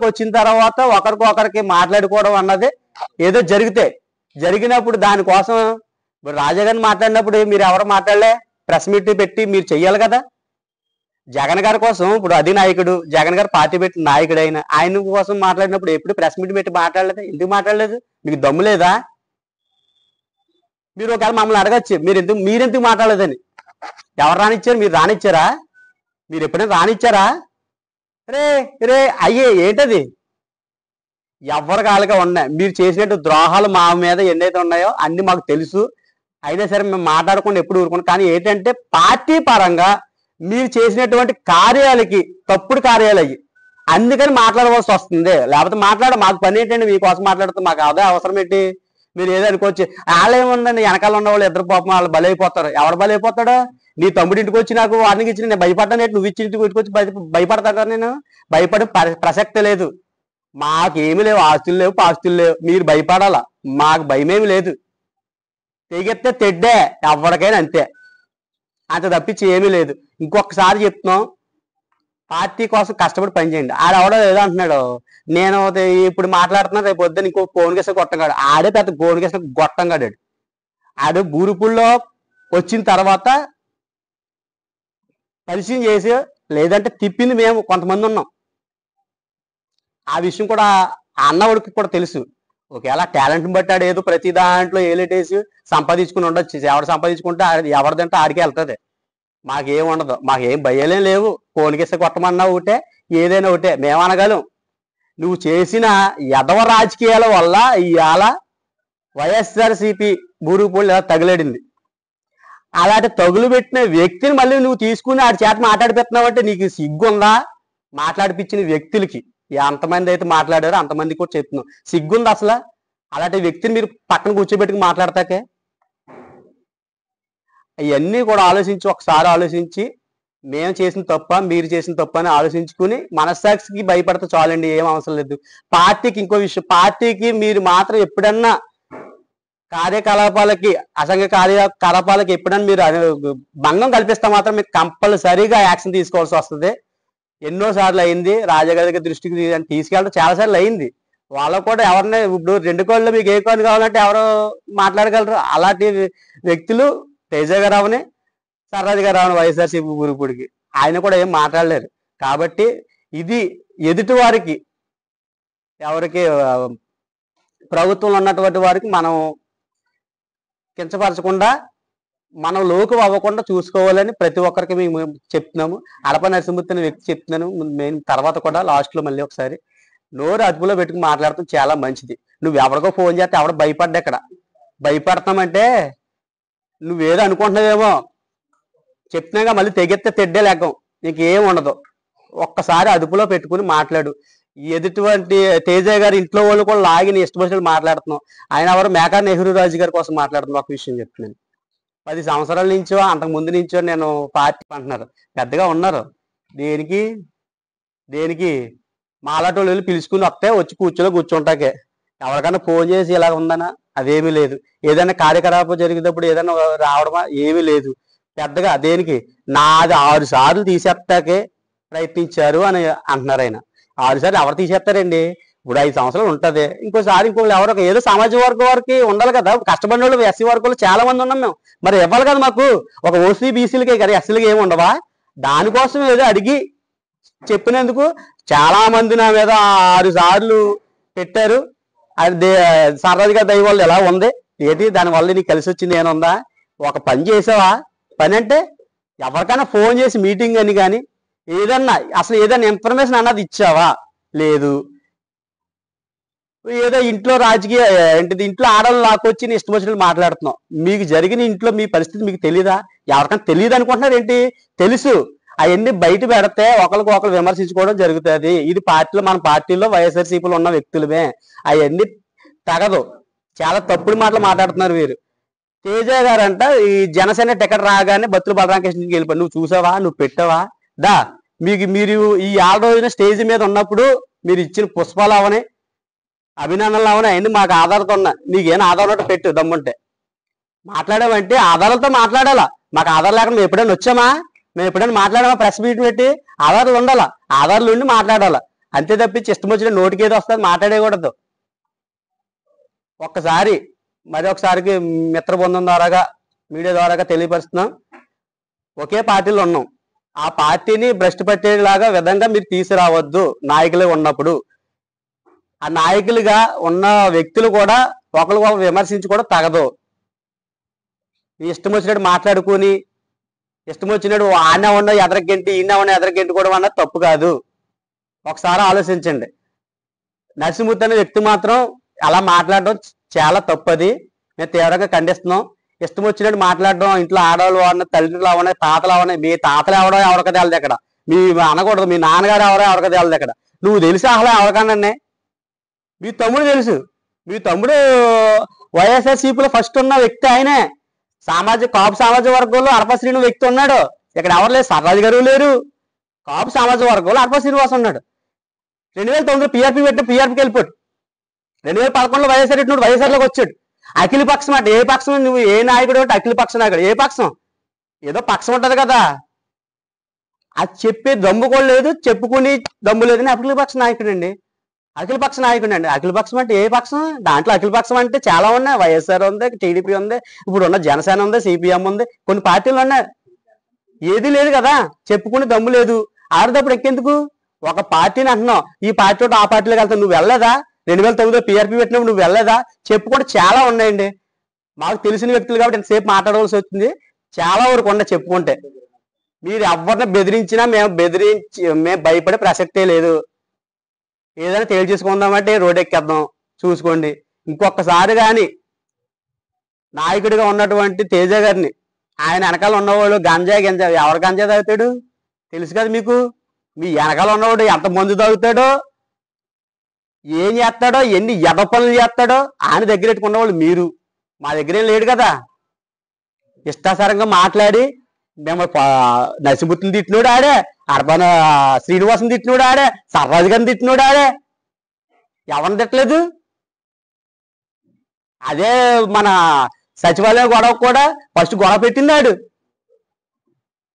వచ్చిన తర్వాత ఒకరికొకరికి మాట్లాడుకోవడం అన్నది ఏదో జరిగినప్పుడు దానికోసం ఇప్పుడు రాజాగారిని మాట్లాడినప్పుడు మీరు ఎవరు మాట్లాడలే, ప్రెస్ మీట్ పెట్టి మీరు చెయ్యాలి కదా. జగన్ గారి కోసం ఇప్పుడు అధినాయకుడు జగన్ గారు పార్టీ పెట్టిన నాయకుడు ఆయన కోసం మాట్లాడినప్పుడు ఎప్పుడు ప్రెస్ మీట్ పెట్టి మాట్లాడలేదు. ఎందుకు మాట్లాడలేదు? మీకు దమ్ము లేదా? మీరు ఒకవేళ మమ్మల్ని అడగచ్చు మీరెందుకు మాట్లాడలేదని. ఎవరు రానిచ్చారు? మీరు రానిచ్చారా? మీరు ఎప్పుడైనా రానిచ్చారా? రే అయ్యే ఏంటది? ఎవరి కాలుగా ఉన్నాయి మీరు చేసినట్టు ద్రోహాలు మా మీద ఎన్నైతే ఉన్నాయో అన్ని మాకు తెలుసు. అయినా సరే మేము మాట్లాడకుండా ఎప్పుడు ఊరుకున్నాం. కానీ ఏంటంటే పార్టీ పరంగా మీరు చేసినటువంటి కార్యాలకి తప్పుడు కార్యాలు అయ్యి అందుకని మాట్లాడవలసి వస్తుంది. లేకపోతే మాకు పని ఏంటండి? మీకోసం మాట్లాడుతాం, మాకు అదే అవసరం ఏంటి? మీరు ఏదో అనుకోవచ్చు. వాళ్ళు ఏముందండి, వెనకాల ఉన్న వాళ్ళు ఇద్దరు పాపం వాళ్ళు బలైపోతారు. ఎవడు బలైపోతాడో? నీ తమ్ముడి ఇంటికి వచ్చి నాకు వార్నింగ్ ఇచ్చి నేను భయపడ్డాను, నువ్వు ఇచ్చి ఇంటికి వచ్చి భయపడతాడు. నేను భయపడే ప్రసక్తి లేదు. మాకేమి లేవు, ఆస్తులు లేవు, పాస్తులు లేవు. మీరు భయపడాలా, మాకు భయమేమి లేదు. తెగెత్తే తెడ్డే ఎవరికైనా అంతే, అంత తప్పించి ఏమీ లేదు. ఇంకొకసారి చెప్తున్నాం, పార్టీ కోసం కష్టపడి పనిచేయండి. ఆడెవడో ఏదో అంటున్నాడు, నేను ఇప్పుడు మాట్లాడుతున్నా రేపు వద్దని ఇంకో ఫోన్ కేసు గొట్టంగాడు. ఆడే పెద్ద ఫోన్ కేసు గొట్టంగాడు. ఆడు బూరుపుల్లో వచ్చిన తర్వాత పరిచయం చేసి లేదంటే తిప్పింది మేము కొంతమంది ఉన్నాం. ఆ విషయం కూడా అన్నవాడికి కూడా తెలుసు. ఒకవేళ టాలెంట్ని బట్టి ఆడు ఏదో ప్రతి దాంట్లో ఏలేటేసి సంపాదించుకుని ఉండొచ్చు. ఎవడు సంపాదించుకుంటే ఎవరిదంటే ఆడికే వెళ్తుంది. మాకేం ఉండదు, మాకేం భయాలేం లేవు. ఫోన్ కేసు కొట్టమన్నా ఒకటే, ఏదైనా ఒకటే మేము అనగలం. నువ్వు చేసిన ఎదవ రాజకీయాల వల్ల ఇవాళ వైఎస్ఆర్సీపీ బూరుగుపూడి ఇలా తగిలేడింది. అలాంటి తగులు పెట్టిన వ్యక్తిని మళ్ళీ నువ్వు తీసుకుని ఆడి చేత మాట్లాడిపెడుతున్నావు అంటే నీకు సిగ్గుందా? మాట్లాడిపించిన వ్యక్తులకి ఎంతమంది అయితే మాట్లాడారో అంతమంది కూడా చెప్తున్నావు, సిగ్గుంది అసలు? అలాంటి వ్యక్తిని మీరు పక్కన కూర్చోబెట్టుకుని మాట్లాడతాకే. ఇవన్నీ కూడా ఒకసారి ఆలోచించి మేము చేసిన తప్ప మీరు చేసిన తప్ప అని ఆలోచించుకుని మనస్సాక్షికి భయపడితే చాలండి, ఏం అవసరం లేదు. పార్టీకి ఇంకో విషయం, పార్టీకి మీరు మాత్రం ఎప్పుడన్నా కార్యకలాపాలకి అసంఘ కార్యకలాపాలకి ఎప్పుడన్నా మీరు భంగం కల్పిస్తే మాత్రం మీకు కంపల్సరీగా యాక్షన్ తీసుకోవాల్సి వస్తుంది. ఎన్నోసార్లు అయింది, రాజాగారి దృష్టికి తీసుకెళ్ళడం చాలాసార్లు అయింది. వాళ్ళకు కూడా ఎవరిని ఇప్పుడు 2 కోళ్ళు మీకు ఏ కోళ్ళు కావాలంటే ఎవరు మాట్లాడగలరు? అలాంటి వ్యక్తులు తేజ గారు అవని సర్రాజు గారు అవని వైఎస్ఆర్సీపీ బూరుగుపూడికి ఆయన కూడా ఏం మాట్లాడలేరు. కాబట్టి ఇది ఎదుటి వారికి ఎవరికి ప్రభుత్వంలో ఉన్నటువంటి వారికి మనం కించపరచకుండా మనం లోకు అవ్వకుండా చూసుకోవాలని ప్రతి ఒక్కరికి మేము చెప్తున్నాము. అడప నరసింహమూర్తి అనే వ్యక్తి చెప్తున్నాను. మేము తర్వాత కూడా లాస్ట్లో మళ్ళీ ఒకసారి నోరు అదుపులో పెట్టుకుని మాట్లాడటం చాలా మంచిది. నువ్వు ఎవరికో ఫోన్ చేస్తే ఎవడ భయపడ్డా ఇక్కడ భయపడతామంటే నువ్వేదో అనుకుంటున్నావేమో. చెప్తున్నాగా మళ్ళీ తెగెత్తే తెడ్డే లేకం, నీకు ఏం ఉండదు. ఒక్కసారి అదుపులో పెట్టుకుని మాట్లాడు. ఎదుటివంటి తేజ గారి ఇంట్లో వాళ్ళు కూడా లాగిన ఇష్టం వచ్చినట్టు మాట్లాడుతున్నాం. ఆయన ఎవరు మేకా నెహ్రూ రాజు గారి కోసం మాట్లాడుతున్నాం. ఒక విషయం చెప్తున్నాను, 10 సంవత్సరాల నుంచో అంతకు ముందు నుంచో నేను పార్టీ అంటున్నారు, పెద్దగా ఉన్నారు. దేనికి మాలాటో వెళ్ళి పిలుచుకుని వస్తే వచ్చి కూర్చుంటాకే. ఎవరికైనా ఫోన్ చేసి ఇలా ఉందనా అదేమీ లేదు. ఏదైనా కార్యకలాపం జరిగేటప్పుడు ఏదైనా రావడమా ఏమీ లేదు. పెద్దగా దేనికి నాది 6 సార్లు తీసేస్తాకే ప్రయత్నించారు అని అంటున్నారు. ఆయన 6 సార్లు ఎవరు తీసేస్తారండి? ఇప్పుడు 5 సంవత్సరాలు ఉంటుంది. ఇంకోసారి ఎవరో ఏదో సామాజిక వర్గం వారికి ఉండాలి కదా. కష్టపడిన వాళ్ళు ఎస్సీ వర్గంలో చాలా మంది ఉన్నాం మేము, మరి ఇవ్వాలి కదా మాకు. ఒక ఓసీ బీసీలకే కదా, ఎస్సీలకి ఏమి ఉండవా? దానికోసం ఏదో అడిగి చెప్పినందుకు చాలా మంది నా మీద 6 సార్లు పెట్టారు. అది సర్రాజు గారి దయ వల్ల ఎలా ఉంది ఏంటి? దానివల్ల నీకు కలిసి వచ్చింది ఏముందా? ఒక పని చేసావా? పని అంటే ఎవరికైనా ఫోన్ చేసి మీటింగ్ అని కానీ అసలు ఏదైనా ఇన్ఫర్మేషన్ అన్నది ఇచ్చావా? లేదు. ఏదో ఇంట్లో రాజకీయ ఏంటిది, ఇంట్లో ఆడవాళ్ళు లాక్కొచ్చి ఇష్టం వచ్చినట్లు మాట్లాడుతున్నావు. మీకు జరిగిన ఇంట్లో మీ పరిస్థితి మీకు తెలీదా? ఎవరికైనా తెలియదు అనుకుంటున్నారు ఏంటి? తెలుసు. అవన్నీ బయట పెడితే ఒకరు విమర్శించుకోవడం జరుగుతుంది. ఇది మన పార్టీలో వైఎస్ఆర్సీపీలో ఉన్న వ్యక్తులమే. అవన్నీ తగదు. చాలా తప్పుడు మాటలు మాట్లాడుతున్నారు వీరు. తేజ గారంట ఈ జనసేన టికెట్ రాగానే బత్తుల బలరామకృష్ణకి వెళ్ళిపోయి, నువ్వు చూసావా? నువ్వు పెట్టావా? మీరు ఈ 6 రోజున స్టేజ్ మీద ఉన్నప్పుడు మీరు ఇచ్చిన పుష్పాలు అవని అభినందనలు అవని అవన్నీ మాకు ఆధారతో ఉన్నా. నీకేం ఆధారం పెట్టు దమ్ముంటే. మాట్లాడామంటే ఆధారాలతో మాట్లాడాలా. మాకు ఆధారం లేకుండా మేము ఎప్పుడైనా వచ్చామా? మేము ఎప్పుడైనా మాట్లాడామా? ప్రెస్ మీట్ పెట్టి ఆధారాలు ఉండాలా. ఆధారాలు ఉండి మాట్లాడాలా. అంతే తప్పించి ఇష్టం వచ్చిన నోటికి ఏదో వస్తుంది మాట్లాడేయకూడదు. ఒక్కసారి మరి ఒకసారికి మిత్ర బృందం ద్వారాగా మీడియా ద్వారాగా తెలియపరుస్తున్నాం, ఒకే పార్టీలో ఉన్నాం. ఆ పార్టీని భ్రష్టు పట్టేలాగా విధంగా మీరు తీసుకురావద్దు. నాయకులు ఉన్నప్పుడు ఆ నాయకులుగా ఉన్న వ్యక్తులు కూడా ఒకరు విమర్శించి కూడా తగదు. ఇష్టం వచ్చినట్టు మాట్లాడుకుని ఇష్టం వచ్చినట్టు ఆన ఉన్న ఎదరగంటి ఈయన ఉన్న ఎదరగంటి కూడా అన్నది తప్పు కాదు. ఒకసారి ఆలోచించండి. నరసింహమూర్తి అనే వ్యక్తి మాత్రం అలా మాట్లాడడం చాలా తప్పది. మేము తీవ్రంగా ఖండిస్తున్నాం. ఇష్టం వచ్చినట్టు మాట్లాడడం, ఇంట్లో ఆడవాళ్ళు అవన్నీ, తల్లిదండ్రులు అవన్నీ, తాతలు అవన్నీ, మీ తాతలు ఎవడో ఎవరికి తేలదు ఎక్కడ, మీ అనకూడదు మీ నాన్నగారు ఎవరో ఎవరికి తేలదు ఎక్కడ. నువ్వు తెలుసు అసలు ఎవరికన్నా? మీ తమ్ముడు తెలుసు. మీ తమ్ముడు వైఎస్ఆర్సీపీలో ఫస్ట్ ఉన్న వ్యక్తి ఆయనే. కాపు సామాజిక వర్గంలో అరప శ్రీను వ్యక్తి ఉన్నాడు. ఇక్కడ ఎవరు లేరు, సర్రాజు గారు లేరు. కాపు సామాజిక వర్గంలో అరప శ్రీనివాస్ ఉన్నాడు. 2009 పీఆర్పీ పెట్టిన పీఆర్పీకి వెళ్ళిపోయాడు. 2011లో వైఎస్ఆర్ పెట్టినప్పుడు వైఎస్ఆర్లోకి వచ్చాడు. అఖిల పక్షం అంటే ఏ పక్షం? నువ్వు ఏ నాయకుడు అంటే అఖిల పక్ష నాయకుడు. ఏ పక్షం? ఏదో పక్షం ఉంటది కదా, అది చెప్పే దమ్ము కూడా లేదు, చెప్పుకుని దమ్ము లేదని అఖిల పక్ష నాయకుడు అండి. అఖిల పక్ష నాయకుడు అండి. అఖిల పక్షం అంటే ఏ పక్షం? దాంట్లో అఖిల పక్షం అంటే చాలా ఉన్నాయి. వైఎస్ఆర్ ఉంది, టీడీపీ ఉంది, ఇప్పుడు ఉన్న జనసేన ఉంది, సిపిఎం ఉంది, కొన్ని పార్టీలు ఉన్నాయి. ఏది లేదు కదా, చెప్పుకుని దమ్ము లేదు. ఆడదప్పుడు ఎక్కేందుకు? ఒక పార్టీని అంటున్నావు, ఈ పార్టీ తోటి ఆ పార్టీలోకి వెళ్తావు. నువ్వు వెళ్ళలేదా? 2009లో పీఆర్పీ పెట్టినప్పుడు నువ్వు వెళ్ళలేదా? చెప్పుకుంటే చాలా ఉన్నాయండి. మాకు తెలిసిన వ్యక్తులు కాబట్టి ఎంతసేపు మాట్లాడవలసి వచ్చింది. చాలా వరకు ఉన్నాయి చెప్పుకుంటే. మీరు ఎవరిని బెదిరించినా మేము భయపడే ప్రసక్తే లేదు. ఏదైనా తేల్చేసుకుందామంటే రోడ్ ఎక్కేద్దాం, చూసుకోండి. ఇంకొకసారి కానీ నాయకుడిగా ఉన్నటువంటి తేజ గారిని, ఆయన వెనకాల ఉన్నవాళ్ళు గంజా ఎవరు గంజా తాగుతాడు తెలుసు కదా మీకు. మీ వెనకాల ఉన్నవాడు ఎంత మందు తాగుతాడో, ఏం చేస్తాడో, ఎన్ని ఎద పనులు చేస్తాడో ఆయన దగ్గర పెట్టుకున్నవాళ్ళు మీరు. మా దగ్గర ఏం లేడు కదా. ఇష్టాసారంగా మాట్లాడి మేము నరసింహమూర్తిని తిట్టినోడు ఆడే, అర్బన శ్రీనివాసం తిట్టినోడు ఆడే, సర్రాజు గారిని తిట్టినోడు ఆడే. ఎవరిని తిట్టలేదు. అదే మన సచివాలయం గొడవ కూడా ఫస్ట్ గొడవ పెట్టిందాడు.